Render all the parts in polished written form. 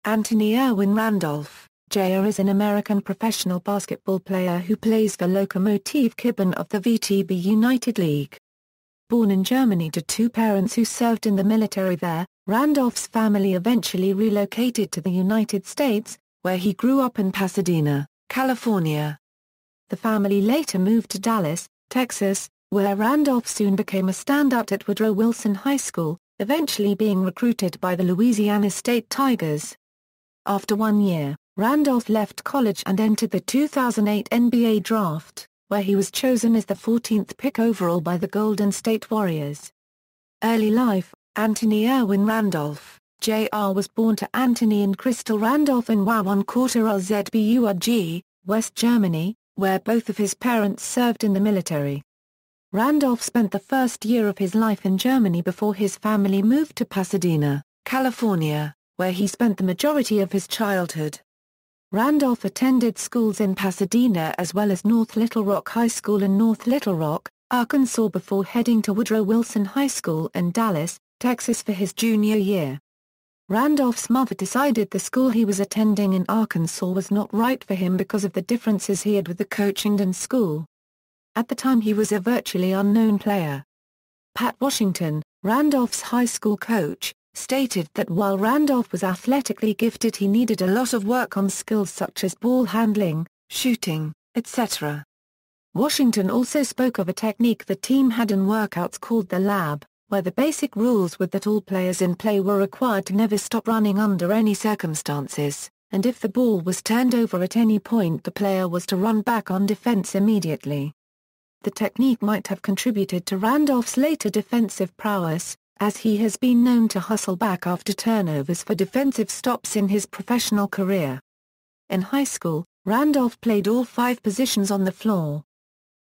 Anthony Erwin Randolph, Jr. is an American professional basketball player who plays for Lokomotiv Kuban of the VTB United League. Born in Germany to two parents who served in the military there, Randolph's family eventually relocated to the United States, where he grew up in Pasadena, California. The family later moved to Dallas, Texas, where Randolph soon became a standout at Woodrow Wilson High School, eventually being recruited by the Louisiana State Tigers. After 1 year, Randolph left college and entered the 2008 NBA Draft, where he was chosen as the 14th pick overall by the Golden State Warriors. Early life: Anthony Erwin Randolph, Jr. was born to Anthony and Crystal Randolph in Wauweiler, West Germany, where both of his parents served in the military. Randolph spent the first year of his life in Germany before his family moved to Pasadena, California, where he spent the majority of his childhood. Randolph attended schools in Pasadena as well as North Little Rock High School in North Little Rock, Arkansas before heading to Woodrow Wilson High School in Dallas, Texas for his junior year. Randolph's mother decided the school he was attending in Arkansas was not right for him because of the differences he had with the coaching and school. At the time he was a virtually unknown player. Pat Washington, Randolph's high school coach, stated that while Randolph was athletically gifted he needed a lot of work on skills such as ball handling, shooting, etc. Washington also spoke of a technique the team had in workouts called the lab, where the basic rules were that all players in play were required to never stop running under any circumstances, and if the ball was turned over at any point the player was to run back on defense immediately. The technique might have contributed to Randolph's later defensive prowess, as he has been known to hustle back after turnovers for defensive stops in his professional career. In high school, Randolph played all 5 positions on the floor.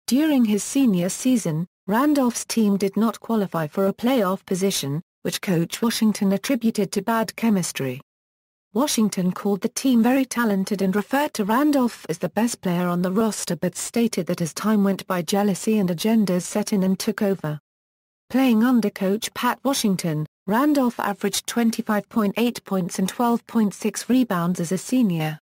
During his senior season, Randolph's team did not qualify for a playoff position, which Coach Washington attributed to bad chemistry. Washington called the team very talented and referred to Randolph as the best player on the roster but stated that as time went by jealousy and agendas set in and took over. Playing under coach Pat Washington, Randolph averaged 25.8 points and 12.6 rebounds as a senior.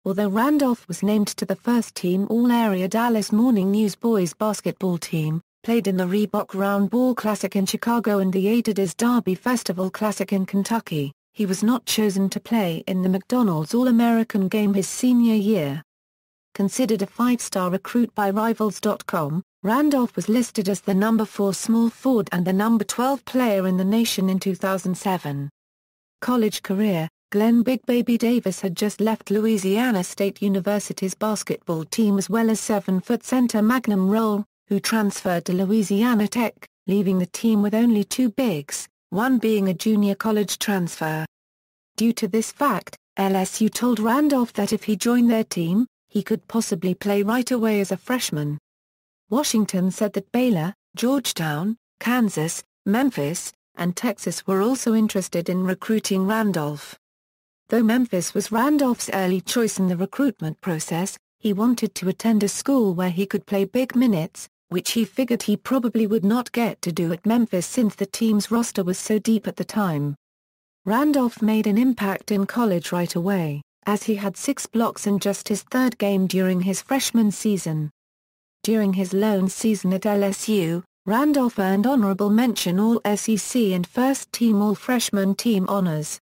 Although Randolph was named to the first-team All-Area Dallas Morning News boys basketball team, played in the Reebok Round Ball Classic in Chicago and the Adidas Derby Festival Classic in Kentucky, he was not chosen to play in the McDonald's All-American game his senior year. Considered a 5-star recruit by Rivals.com, Randolph was listed as the number 4 small forward and the number 12 player in the nation in 2007. College career: Glenn Big Baby Davis had just left Louisiana State University's basketball team as well as 7-foot center Magnum Roll, who transferred to Louisiana Tech, leaving the team with only 2 bigs, one being a junior college transfer. Due to this fact, LSU told Randolph that if he joined their team, he could possibly play right away as a freshman. Washington said that Baylor, Georgetown, Kansas, Memphis, and Texas were also interested in recruiting Randolph. Though Memphis was Randolph's early choice in the recruitment process, he wanted to attend a school where he could play big minutes, which he figured he probably would not get to do at Memphis since the team's roster was so deep at the time. Randolph made an impact in college right away, as he had 6 blocks in just his 3rd game during his freshman season. During his lone season at LSU, Randolph earned honorable mention All-SEC and first-team All-Freshman team honors.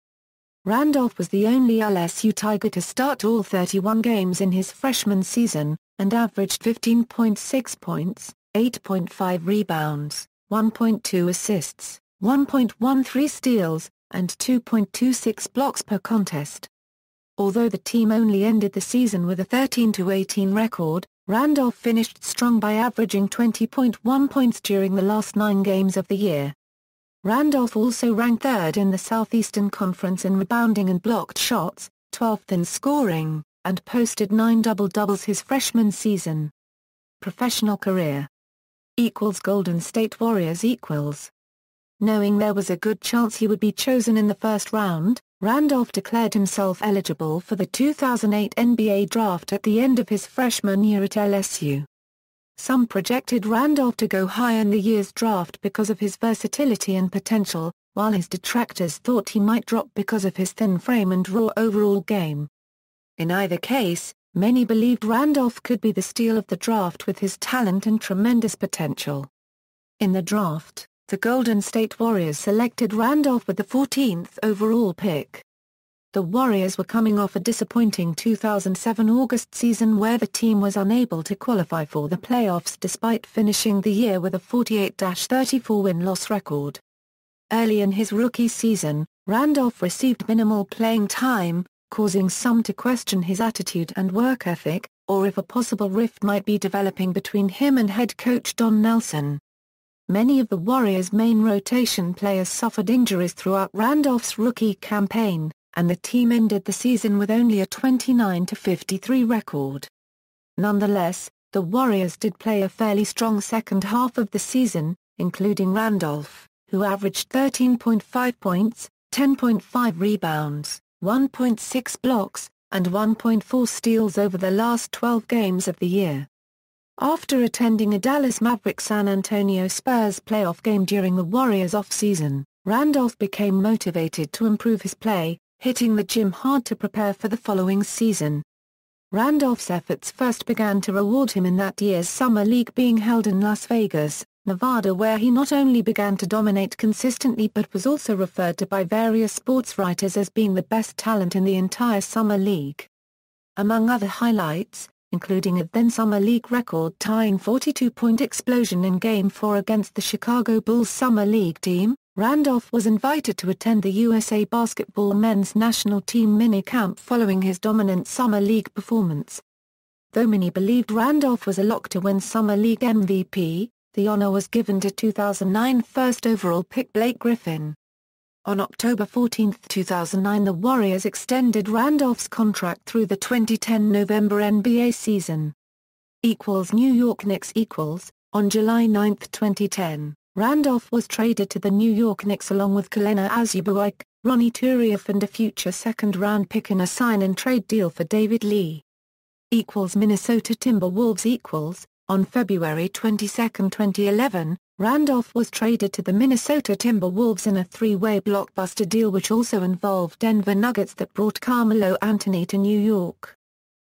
Randolph was the only LSU Tiger to start all 31 games in his freshman season, and averaged 15.6 points, 8.5 rebounds, 1.2 assists, 1.13 steals, and 2.26 blocks per contest. Although the team only ended the season with a 13-18 record, Randolph finished strong by averaging 20.1 points during the last 9 games of the year. Randolph also ranked 3rd in the Southeastern Conference in rebounding and blocked shots, 12th in scoring, and posted 9 double-doubles his freshman season. Professional career = Golden State Warriors = Knowing there was a good chance he would be chosen in the first round, Randolph declared himself eligible for the 2008 NBA Draft at the end of his freshman year at LSU. Some projected Randolph to go high in the year's draft because of his versatility and potential, while his detractors thought he might drop because of his thin frame and raw overall game. In either case, many believed Randolph could be the steal of the draft with his talent and tremendous potential. In the draft, the Golden State Warriors selected Randolph with the 14th overall pick. The Warriors were coming off a disappointing 2007 August season where the team was unable to qualify for the playoffs despite finishing the year with a 48-34 win-loss record. Early in his rookie season, Randolph received minimal playing time, causing some to question his attitude and work ethic, or if a possible rift might be developing between him and head coach Don Nelson. Many of the Warriors' main rotation players suffered injuries throughout Randolph's rookie campaign, and the team ended the season with only a 29-53 record. Nonetheless, the Warriors did play a fairly strong second half of the season, including Randolph, who averaged 13.5 points, 10.5 rebounds, 1.6 blocks, and 1.4 steals over the last 12 games of the year. After attending a Dallas Mavericks-San Antonio Spurs playoff game during the Warriors' off-season, Randolph became motivated to improve his play, hitting the gym hard to prepare for the following season. Randolph's efforts first began to reward him in that year's Summer League being held in Las Vegas, Nevada, where he not only began to dominate consistently but was also referred to by various sports writers as being the best talent in the entire Summer League. Among other highlights, including a then-Summer League record-tying 42-point explosion in Game 4 against the Chicago Bulls Summer League team, Randolph was invited to attend the USA Basketball men's national team minicamp following his dominant Summer League performance. Though many believed Randolph was a lock to win Summer League MVP, the honor was given to 2009 first overall pick Blake Griffin. On October 14, 2009, the Warriors extended Randolph's contract through the 2010 November NBA season. New York Knicks. On July 9, 2010, Randolph was traded to the New York Knicks along with Kelena Azubuike, Ronnie Turiaf and a future second-round pick in a sign-and-trade deal for David Lee. Minnesota Timberwolves. On February 22, 2011, Randolph was traded to the Minnesota Timberwolves in a three-way blockbuster deal which also involved Denver Nuggets that brought Carmelo Anthony to New York.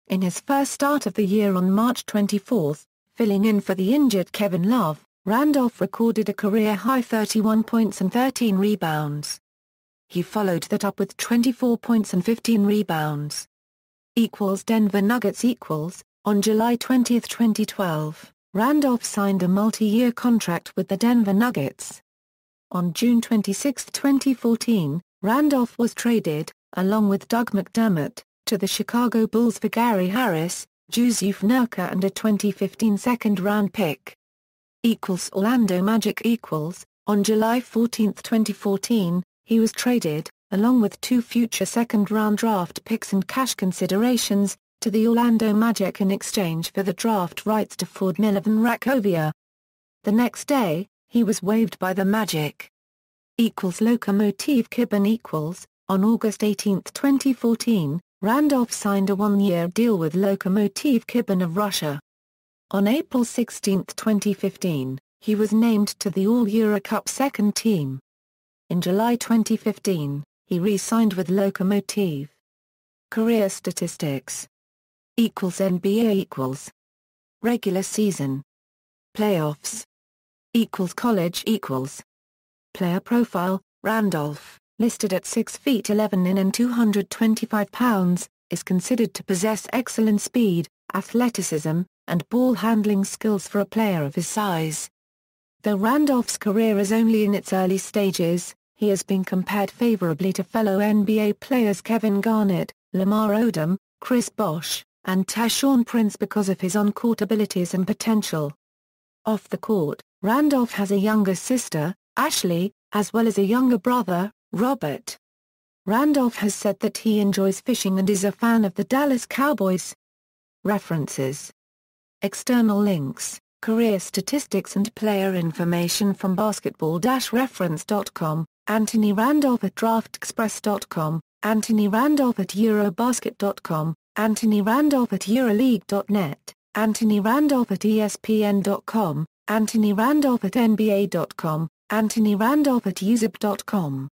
In his first start of the year on March 24, filling in for the injured Kevin Love, Randolph recorded a career-high 31 points and 13 rebounds. He followed that up with 24 points and 15 rebounds. Denver Nuggets. On July 20, 2012, Randolph signed a multi-year contract with the Denver Nuggets. On June 26, 2014, Randolph was traded, along with Doug McDermott, to the Chicago Bulls for Gary Harris, Jusuf Nurkic and a 2015 second-round pick. Orlando Magic. On July 14, 2014, he was traded, along with two future second-round draft picks and cash considerations, to the Orlando Magic in exchange for the draft rights to Ford Milovan Rakovia. The next day, he was waived by the Magic. Lokomotiv Kuban. On August 18, 2014, Randolph signed a one-year deal with Lokomotiv Kuban of Russia. On April 16, 2015, he was named to the All-Euro Cup second team. In July 2015, he re-signed with Lokomotiv. Career statistics. NBA. Regular season. Playoffs. College. Player profile. Randolph, listed at 6 feet 11 in and 225 pounds, is considered to possess excellent speed, athleticism, and ball handling skills for a player of his size. Though Randolph's career is only in its early stages, he has been compared favorably to fellow NBA players Kevin Garnett, Lamar Odom, Chris Bosh, and Tayshaun Prince because of his on-court abilities and potential. Off the court, Randolph has a younger sister, Ashley, as well as a younger brother, Robert. Randolph has said that he enjoys fishing and is a fan of the Dallas Cowboys. References. External links, career statistics and player information from basketball-reference.com, Anthony Randolph at draftexpress.com, Anthony Randolph at eurobasket.com, Anthony Randolph at Euroleague.net, Anthony Randolph at ESPN.com, Anthony Randolph at NBA.com, Anthony Randolph at usab.com.